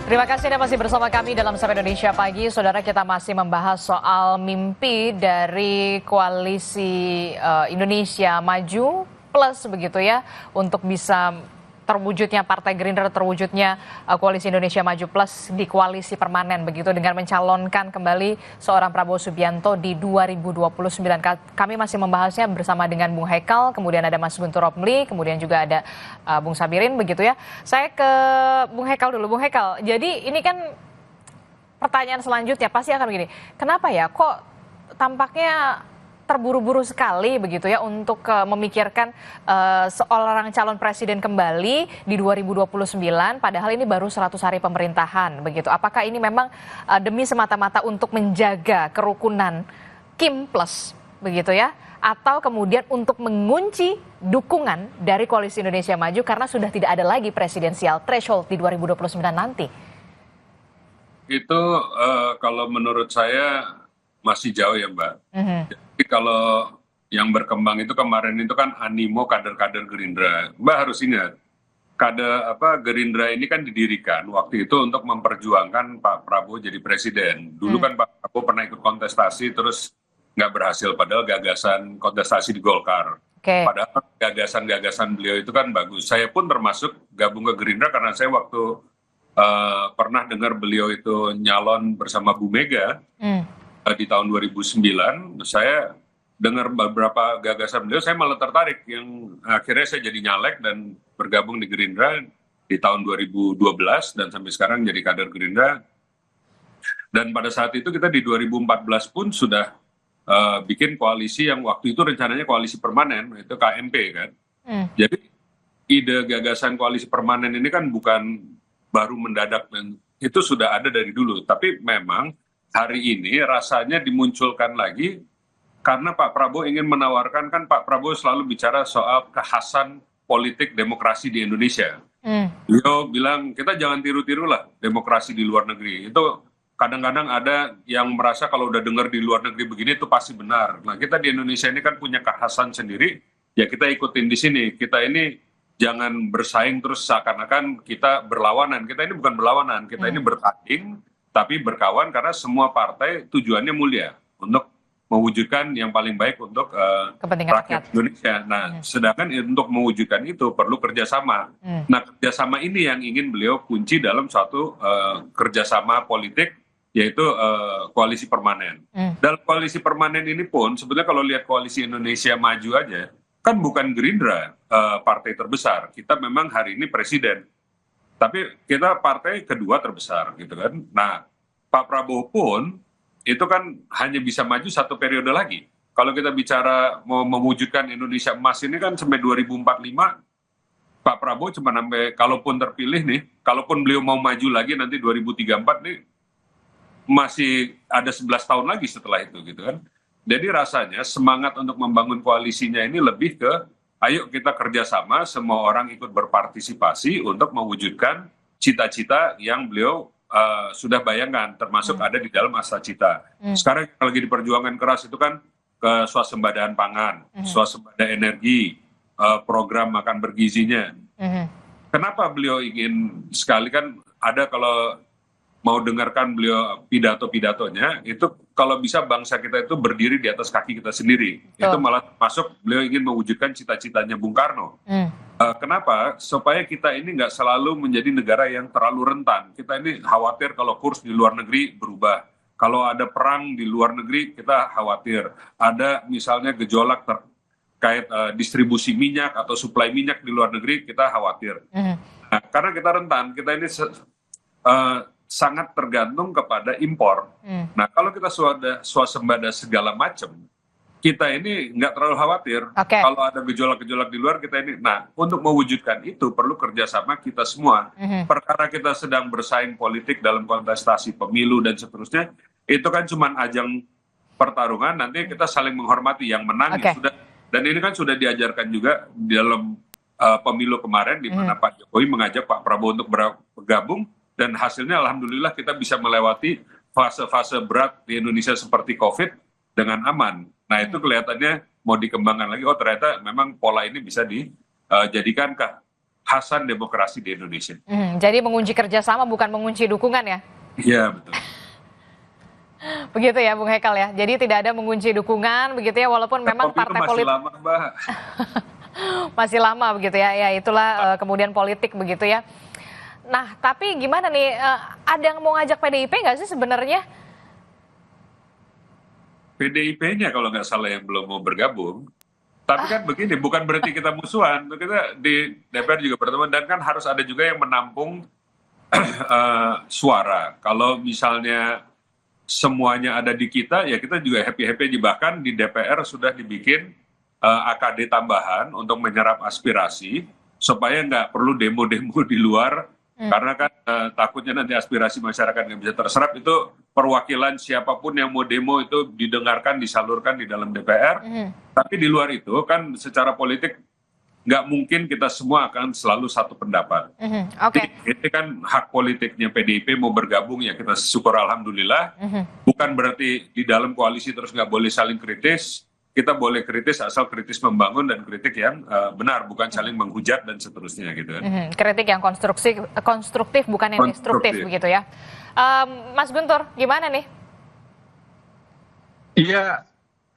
Terima kasih Anda masih bersama kami dalam Sapa Indonesia Pagi. Saudara, kita masih membahas soal mimpi dari koalisi Indonesia Maju Plus begitu ya, untuk bisa terwujudnya Partai Gerindra, terwujudnya koalisi Indonesia Maju Plus di koalisi permanen begitu, dengan mencalonkan kembali seorang Prabowo Subianto di 2029. Kami masih membahasnya bersama dengan Bung Haikal, kemudian ada Mas Guntur Romli, kemudian juga ada Bung Sabirin begitu ya. Saya ke Bung Haikal dulu. Bung Haikal, jadi ini kan pertanyaan selanjutnya pasti akan begini. Kenapa ya kok tampaknya terburu-buru sekali begitu ya untuk memikirkan seorang calon presiden kembali di 2029, padahal ini baru 100 hari pemerintahan begitu. Apakah ini memang demi semata-mata untuk menjaga kerukunan Kim Plus begitu ya, atau kemudian untuk mengunci dukungan dari koalisi Indonesia Maju karena sudah tidak ada lagi presidensial threshold di 2029 nanti? Itu kalau menurut saya masih jauh ya, Mbak. Jadi kalau yang berkembang itu kemarin itu kan animo kader-kader Gerindra. Mbak harus ingat, Gerindra ini kan didirikan waktu itu untuk memperjuangkan Pak Prabowo jadi presiden. Dulu kan Pak Prabowo pernah ikut kontestasi terus nggak berhasil, padahal gagasan kontestasi di Golkar. Padahal gagasan-gagasan beliau itu kan bagus. Saya pun termasuk gabung ke Gerindra karena saya waktu pernah dengar beliau itu nyalon bersama Bu Mega di tahun 2009, saya dengar beberapa gagasan beliau, saya malah tertarik, yang akhirnya saya jadi nyalek dan bergabung di Gerindra di tahun 2012 dan sampai sekarang jadi kader Gerindra. Dan pada saat itu kita di 2014 pun sudah bikin koalisi yang waktu itu rencananya koalisi permanen, itu KMP kan. Jadi ide gagasan koalisi permanen ini kan bukan baru mendadak, dan itu sudah ada dari dulu, tapi memang hari ini rasanya dimunculkan lagi karena Pak Prabowo ingin menawarkan, kan Pak Prabowo selalu bicara soal kekhasan politik demokrasi di Indonesia. Beliau bilang kita jangan tiru-tiru lah demokrasi di luar negeri. Itu kadang-kadang ada yang merasa kalau udah dengar di luar negeri begini itu pasti benar. Nah, kita di Indonesia ini kan punya kekhasan sendiri, ya kita ikutin di sini. Kita ini jangan bersaing terus seakan-akan kita berlawanan. Kita ini bukan berlawanan, kita ini bertanding tapi berkawan, karena semua partai tujuannya mulia untuk mewujudkan yang paling baik untuk rakyat Indonesia. Nah, sedangkan untuk mewujudkan itu perlu kerjasama. Nah, kerjasama ini yang ingin beliau kunci dalam suatu kerjasama politik, yaitu koalisi permanen. Dalam koalisi permanen ini pun sebenarnya kalau lihat koalisi Indonesia Maju aja, kan bukan Gerindra partai terbesar. Kita memang hari ini presiden, tapi kita partai kedua terbesar gitu kan. Nah, Pak Prabowo pun itu kan hanya bisa maju satu periode lagi. Kalau kita bicara mau mewujudkan Indonesia emas ini kan sampai 2045, Pak Prabowo cuma sampai, kalaupun terpilih nih, kalaupun beliau mau maju lagi nanti 2034 nih, masih ada 11 tahun lagi setelah itu gitu kan. Jadi rasanya semangat untuk membangun koalisinya ini lebih ke ayo kita kerjasama, semua orang ikut berpartisipasi untuk mewujudkan cita-cita yang beliau sudah bayangkan, termasuk ada di dalam Astacita. Sekarang lagi diperjuangkan keras itu kan ke swasembadaan pangan, swasembada energi, program makan bergizinya. Kenapa beliau ingin sekali, kan ada kalau mau dengarkan beliau pidato-pidatonya, itu kalau bisa bangsa kita itu berdiri di atas kaki kita sendiri. Itu malah masuk beliau ingin mewujudkan cita-citanya Bung Karno. Kenapa? Supaya kita ini nggak selalu menjadi negara yang terlalu rentan. Kita ini khawatir kalau kurs di luar negeri berubah. Kalau ada perang di luar negeri, kita khawatir. Ada misalnya gejolak terkait distribusi minyak atau suplai minyak di luar negeri, kita khawatir. Nah, karena kita rentan, kita ini sangat tergantung kepada impor. Nah, kalau kita swasembada segala macam, kita ini nggak terlalu khawatir. Kalau ada gejolak-gejolak di luar, kita ini. Nah, untuk mewujudkan itu perlu kerjasama kita semua. Perkara kita sedang bersaing politik dalam kontestasi pemilu dan seterusnya, itu kan cuma ajang pertarungan. Nanti kita saling menghormati, yang menang ya sudah. Dan ini kan sudah diajarkan juga di dalam pemilu kemarin, di mana Pak Jokowi mengajak Pak Prabowo untuk bergabung. Dan hasilnya alhamdulillah kita bisa melewati fase-fase berat di Indonesia seperti COVID dengan aman. Nah, itu kelihatannya mau dikembangkan lagi. Oh, ternyata memang pola ini bisa dijadikan kekhasan demokrasi di Indonesia. Jadi mengunci kerjasama bukan mengunci dukungan ya? Iya, betul. Begitu ya Bung Hekal ya. Jadi tidak ada mengunci dukungan begitu ya, walaupun memang Tapi itu partai masih politik lama, Mbak. masih lama begitu ya. Ya itulah kemudian politik begitu ya. Nah, tapi gimana nih, ada yang mau ngajak PDIP nggak sih sebenarnya? PDIP-nya kalau nggak salah yang belum mau bergabung. Tapi kan begini, bukan berarti kita musuhan. Kita di DPR juga berteman, dan kan harus ada juga yang menampung suara. Kalau misalnya semuanya ada di kita, ya kita juga happy-happy aja. Bahkan di DPR sudah dibikin AKD tambahan untuk menyerap aspirasi, supaya nggak perlu demo-demo di luar, karena kan takutnya nanti aspirasi masyarakat nggak bisa terserap. Itu perwakilan siapapun yang mau demo itu didengarkan, disalurkan di dalam DPR. Tapi di luar itu kan secara politik nggak mungkin kita semua akan selalu satu pendapat. Oke. Ini kan hak politiknya PDIP mau bergabung, ya kita syukur alhamdulillah. Bukan berarti di dalam koalisi terus nggak boleh saling kritis. Kita boleh kritis asal kritis membangun dan kritik yang benar, bukan saling menghujat dan seterusnya gitu kan. Kritik yang konstruktif bukan yang destruktif begitu ya. Mas Guntur, gimana nih? Iya,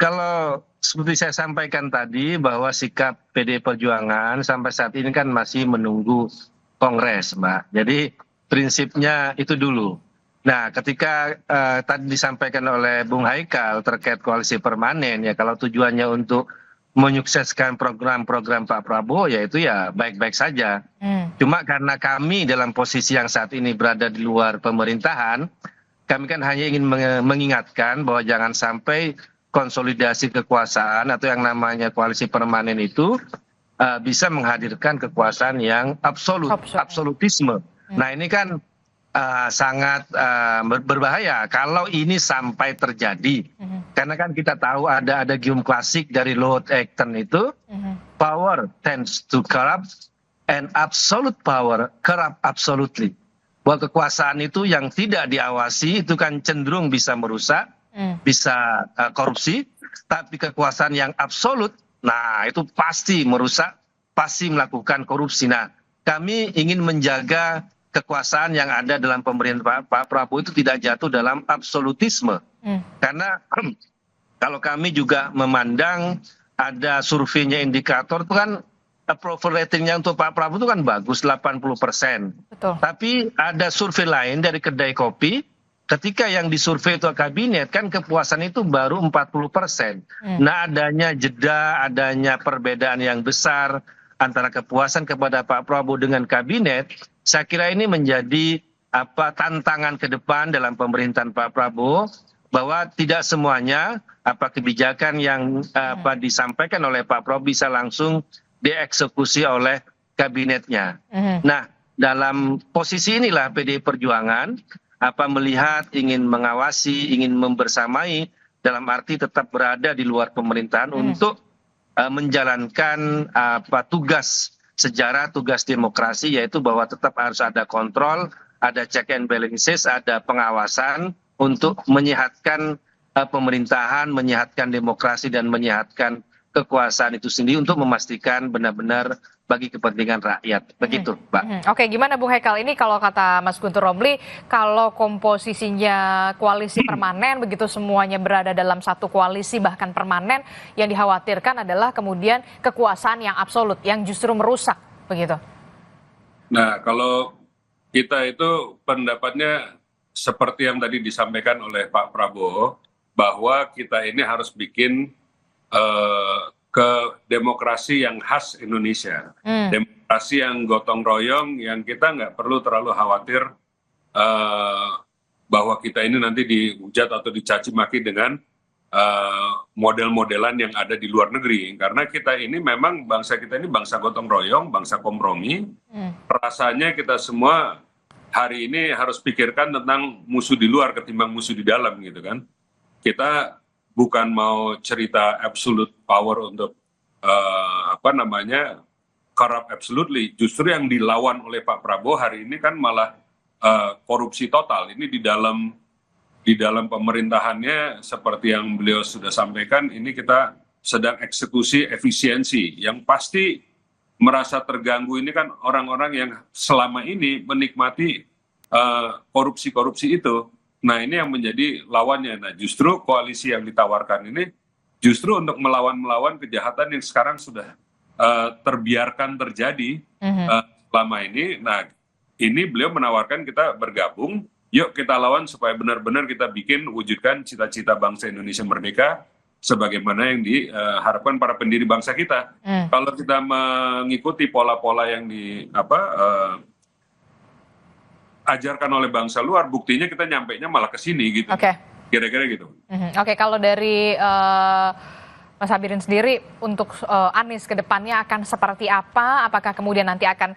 kalau seperti saya sampaikan tadi bahwa sikap PDI Perjuangan sampai saat ini kan masih menunggu Kongres, Mbak. Jadi prinsipnya itu dulu. Nah, ketika tadi disampaikan oleh Bung Haikal terkait koalisi permanen, ya kalau tujuannya untuk menyukseskan program-program Pak Prabowo, ya itu ya baik-baik saja. Cuma karena kami dalam posisi yang saat ini berada di luar pemerintahan, kami kan hanya ingin mengingatkan bahwa jangan sampai konsolidasi kekuasaan atau yang namanya koalisi permanen itu bisa menghadirkan kekuasaan yang absolutisme. Nah ini kan sangat berbahaya kalau ini sampai terjadi. Karena kan kita tahu ada gium klasik dari Lord Acton itu, power tends to corrupt and absolute power corrupt absolutely. Bahwa kekuasaan itu yang tidak diawasi itu kan cenderung bisa merusak, bisa korupsi, tapi kekuasaan yang absolut, nah itu pasti merusak, pasti melakukan korupsi. Nah, kami ingin menjaga kekuasaan yang ada dalam pemerintahan Pak Prabowo itu tidak jatuh dalam absolutisme. Karena kalau kami juga memandang ada surveinya indikator itu kan approval ratingnya untuk Pak Prabowo itu kan bagus 80%. Betul. Tapi ada survei lain dari kedai kopi, ketika yang disurvei itu kabinet kan kepuasan itu baru 40%. Nah adanya jeda, adanya perbedaan yang besar antara kepuasan kepada Pak Prabowo dengan kabinet, saya kira ini menjadi tantangan ke depan dalam pemerintahan Pak Prabowo, bahwa tidak semuanya kebijakan yang disampaikan oleh Pak Prabowo bisa langsung dieksekusi oleh kabinetnya. Nah, dalam posisi inilah PDI Perjuangan melihat, ingin mengawasi, ingin membersamai, dalam arti tetap berada di luar pemerintahan untuk menjalankan tugas sejarah, tugas demokrasi, yaitu bahwa tetap harus ada kontrol, ada check and balances, ada pengawasan untuk menyehatkan pemerintahan, menyehatkan demokrasi, dan menyehatkan kekuasaan itu sendiri untuk memastikan benar-benar bagi kepentingan rakyat. Begitu, Pak. Oke, gimana Bung Hekal? Ini kalau kata Mas Guntur Romli, kalau komposisinya koalisi permanen, begitu semuanya berada dalam satu koalisi bahkan permanen, yang dikhawatirkan adalah kemudian kekuasaan yang absolut, yang justru merusak, begitu. Nah, kalau kita itu pendapatnya seperti yang tadi disampaikan oleh Pak Prabowo, bahwa kita ini harus bikin ke demokrasi yang khas Indonesia, demokrasi yang gotong royong, yang kita nggak perlu terlalu khawatir bahwa kita ini nanti dihujat atau dicaci maki dengan model-modelan yang ada di luar negeri. Karena kita ini memang bangsa kita ini bangsa gotong royong, bangsa kompromi. Rasanya kita semua hari ini harus pikirkan tentang musuh di luar ketimbang musuh di dalam gitu kan. Kita bukan mau cerita absolute power untuk corrupt absolutely. Justru yang dilawan oleh Pak Prabowo hari ini kan malah korupsi total. Ini di dalam pemerintahannya seperti yang beliau sudah sampaikan, ini kita sedang eksekusi efisiensi yang pasti merasa terganggu ini kan orang-orang yang selama ini menikmati korupsi-korupsi itu. Nah, ini yang menjadi lawannya. Nah, justru koalisi yang ditawarkan ini justru untuk melawan kejahatan yang sekarang sudah terbiarkan terjadi selama ini. Nah, ini beliau menawarkan kita bergabung, yuk kita lawan supaya benar-benar kita wujudkan cita-cita bangsa Indonesia merdeka sebagaimana yang diharapkan para pendiri bangsa kita. Kalau kita mengikuti pola-pola yang ajarkan oleh bangsa luar, buktinya kita nyampainya malah ke sini gitu. Kira-kira gitu. Oke, kalau dari Mas Habirin sendiri untuk Anies ke depannya akan seperti apa? Apakah kemudian nanti akan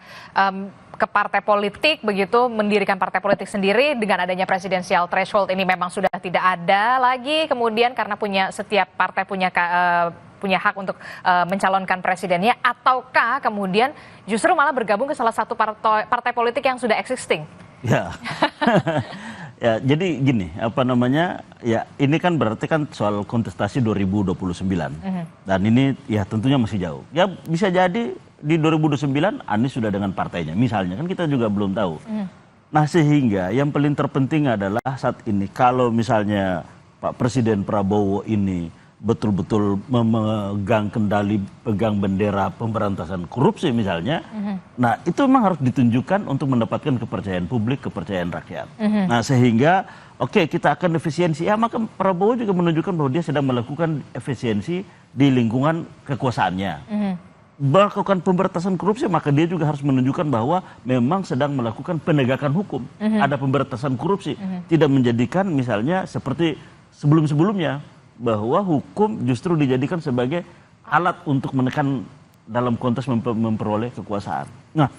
ke partai politik begitu, mendirikan partai politik sendiri dengan adanya presidensial threshold ini memang sudah tidak ada lagi, kemudian karena setiap partai punya hak untuk mencalonkan presidennya, ataukah kemudian justru malah bergabung ke salah satu partai politik yang sudah existing? Ya. Ya, jadi gini, ya ini kan berarti kan soal kontestasi 2029. Dan ini ya tentunya masih jauh. Ya bisa jadi di 2029 Anies sudah dengan partainya, misalnya, kan kita juga belum tahu. Nah, sehingga yang paling terpenting adalah saat ini kalau misalnya Pak Presiden Prabowo ini betul-betul memegang kendali, pegang bendera pemberantasan korupsi misalnya, nah itu memang harus ditunjukkan untuk mendapatkan kepercayaan publik, kepercayaan rakyat. Nah, sehingga oke, kita akan efisiensi, ya maka Prabowo juga menunjukkan bahwa dia sedang melakukan efisiensi di lingkungan kekuasaannya. Melakukan pemberantasan korupsi, maka dia juga harus menunjukkan bahwa memang sedang melakukan penegakan hukum. Ada pemberantasan korupsi, tidak menjadikan misalnya seperti sebelum-sebelumnya, bahwa hukum justru dijadikan sebagai alat untuk menekan dalam konteks memperoleh kekuasaan. Nah,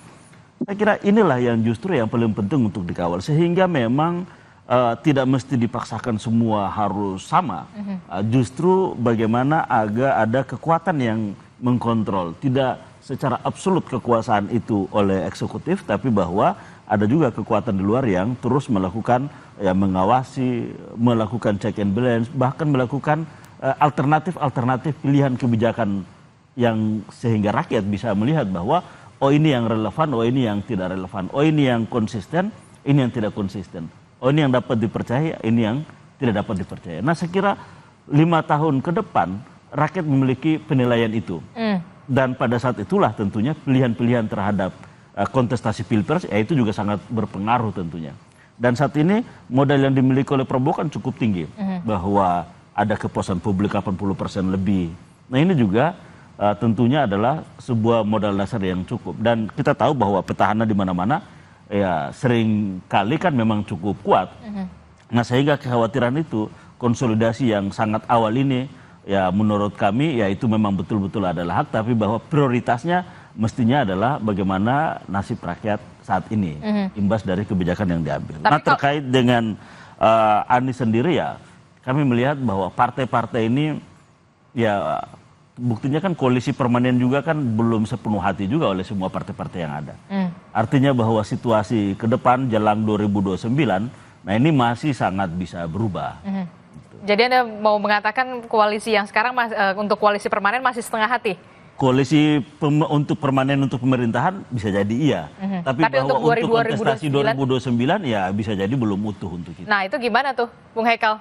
saya kira inilah yang justru yang paling penting untuk dikawal, sehingga memang tidak mesti dipaksakan semua harus sama. Justru bagaimana agar ada kekuatan yang mengkontrol, tidak secara absolut kekuasaan itu oleh eksekutif, tapi bahwa ada juga kekuatan di luar yang terus melakukan, ya, mengawasi, melakukan check and balance, bahkan melakukan alternatif pilihan kebijakan yang sehingga rakyat bisa melihat bahwa oh ini yang relevan, oh ini yang tidak relevan, oh ini yang konsisten, ini yang tidak konsisten, oh ini yang dapat dipercaya, ini yang tidak dapat dipercaya. Nah, saya kira 5 tahun ke depan rakyat memiliki penilaian itu. Dan pada saat itulah tentunya pilihan-pilihan terhadap kontestasi pilpres, ya itu juga sangat berpengaruh tentunya. Dan saat ini modal yang dimiliki oleh Prabowo kan cukup tinggi, bahwa ada kepuasan publik 80% lebih. Nah, ini juga tentunya adalah sebuah modal dasar yang cukup. Dan kita tahu bahwa petahana di mana-mana ya sering kali kan memang cukup kuat. Nah, sehingga kekhawatiran itu, konsolidasi yang sangat awal ini, ya menurut kami ya itu memang betul-betul adalah hak, tapi bahwa prioritasnya mestinya adalah bagaimana nasib rakyat saat ini, imbas dari kebijakan yang diambil. Tapi nah, terkait dengan Anies sendiri, ya kami melihat bahwa partai-partai ini ya buktinya kan koalisi permanen juga kan belum sepenuh hati juga oleh semua partai-partai yang ada. Artinya bahwa situasi ke depan jelang 2029, nah ini masih sangat bisa berubah. Jadi Anda mau mengatakan koalisi yang sekarang untuk koalisi permanen masih setengah hati? Koalisi untuk permanen untuk pemerintahan bisa jadi iya. Tapi bahwa untuk kontestasi 2029 ya bisa jadi belum utuh untuk itu. Nah, itu gimana tuh, Bung Haikal?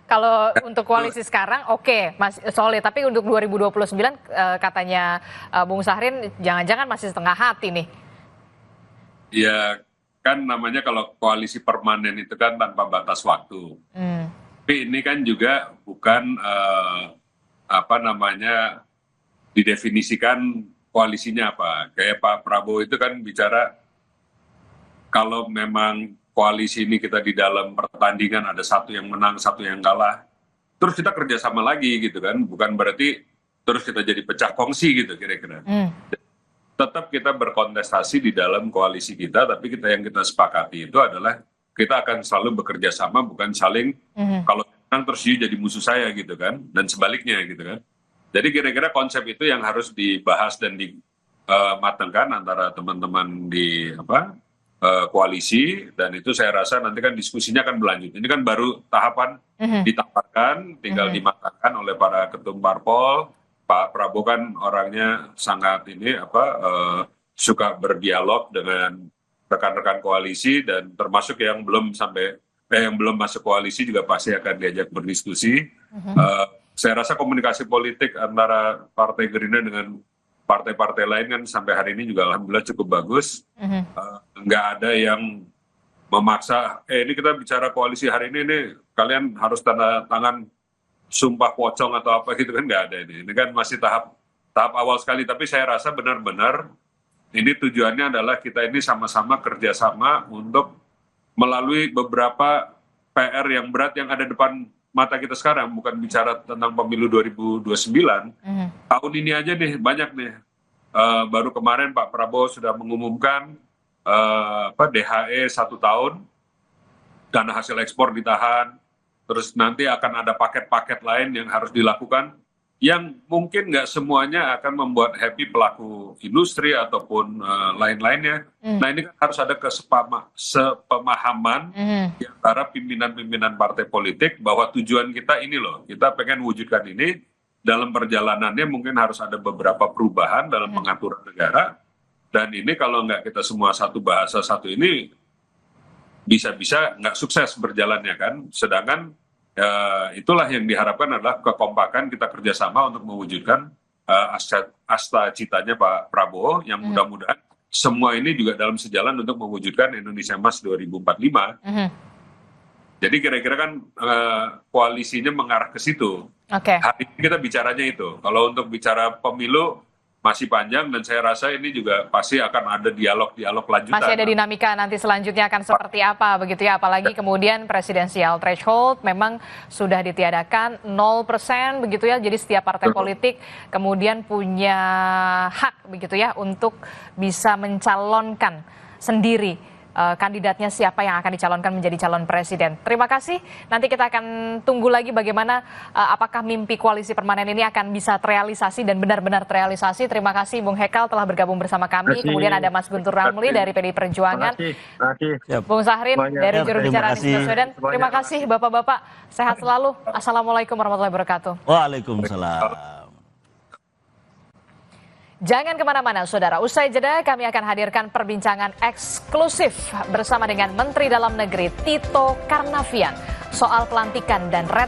Kalau untuk koalisi sekarang oke, masih solid. Tapi untuk 2029 katanya Bung Syahrin jangan-jangan masih setengah hati nih. Ya kan namanya kalau koalisi permanen itu kan tanpa batas waktu. Tapi ini kan juga bukan didefinisikan koalisinya apa. Kayak Pak Prabowo itu kan bicara kalau memang koalisi ini kita di dalam pertandingan ada satu yang menang, satu yang kalah, terus kita kerjasama lagi gitu kan. Bukan berarti terus kita jadi pecah kongsi gitu kira-kira. Tetap kita berkontestasi di dalam koalisi kita, tapi yang kita sepakati itu adalah kita akan selalu bekerja sama, bukan saling kalau menang terus jadi musuh saya gitu kan, dan sebaliknya gitu kan. Jadi kira-kira konsep itu yang harus dibahas dan dimatangkan antara teman-teman di koalisi, dan itu saya rasa nanti kan diskusinya akan berlanjut. Ini kan baru tahapan ditawarkan, tinggal dimatangkan oleh para ketum parpol, Pak Prabowo kan orangnya sangat suka berdialog dengan rekan-rekan koalisi dan termasuk yang belum masuk koalisi juga pasti akan diajak berdiskusi. Saya rasa komunikasi politik antara Partai Gerindra dengan partai-partai lain kan sampai hari ini juga alhamdulillah cukup bagus. Nggak ada yang memaksa, ini kita bicara koalisi hari ini kalian harus tanda tangan sumpah pocong atau apa gitu kan, nggak ada ini. Ini kan masih tahap awal sekali, tapi saya rasa benar-benar ini tujuannya adalah kita ini sama-sama kerjasama untuk melalui beberapa PR yang berat yang ada depan mata kita sekarang, bukan bicara tentang pemilu 2029. Tahun ini aja nih banyak nih. Baru kemarin Pak Prabowo sudah mengumumkan DHE 1 tahun, dana hasil ekspor ditahan, terus nanti akan ada paket-paket lain yang harus dilakukan, yang mungkin nggak semuanya akan membuat happy pelaku industri ataupun lain-lainnya. Nah ini kan harus ada sepemahaman di antara pimpinan-pimpinan partai politik bahwa tujuan kita ini loh, kita pengen wujudkan ini, dalam perjalanannya mungkin harus ada beberapa perubahan dalam pengaturan negara, dan ini kalau nggak kita semua satu bahasa satu ini, bisa-bisa nggak sukses berjalannya kan. Sedangkan itulah yang diharapkan adalah kekompakan kita kerjasama untuk mewujudkan asta citanya Pak Prabowo yang mudah-mudahan semua ini juga dalam sejalan untuk mewujudkan Indonesia Emas 2045. Jadi kira-kira kan koalisinya mengarah ke situ. Hari ini kita bicaranya itu. Kalau untuk bicara pemilu masih panjang, dan saya rasa ini juga pasti akan ada dialog-dialog lanjutan. Masih ada dinamika nanti selanjutnya akan seperti apa begitu ya, apalagi kemudian presidensial threshold memang sudah ditiadakan 0% begitu ya, jadi setiap partai politik kemudian punya hak begitu ya untuk bisa mencalonkan sendiri kandidatnya siapa yang akan dicalonkan menjadi calon presiden. Terima kasih. Nanti kita akan tunggu lagi bagaimana apakah mimpi koalisi permanen ini akan bisa terrealisasi dan benar-benar terrealisasi. Terima kasih Bung Hekal telah bergabung bersama kami. Kemudian ada Mas Guntur Ramli dari PDI Perjuangan. Bung Sahrin dari juru bicara Anies Baswedan. Terima kasih Bapak-bapak. Sehat selalu. Assalamualaikum warahmatullahi wabarakatuh. Waalaikumsalam. Jangan kemana-mana, saudara. Usai jeda, kami akan hadirkan perbincangan eksklusif bersama dengan Menteri Dalam Negeri Tito Karnavian soal pelantikan dan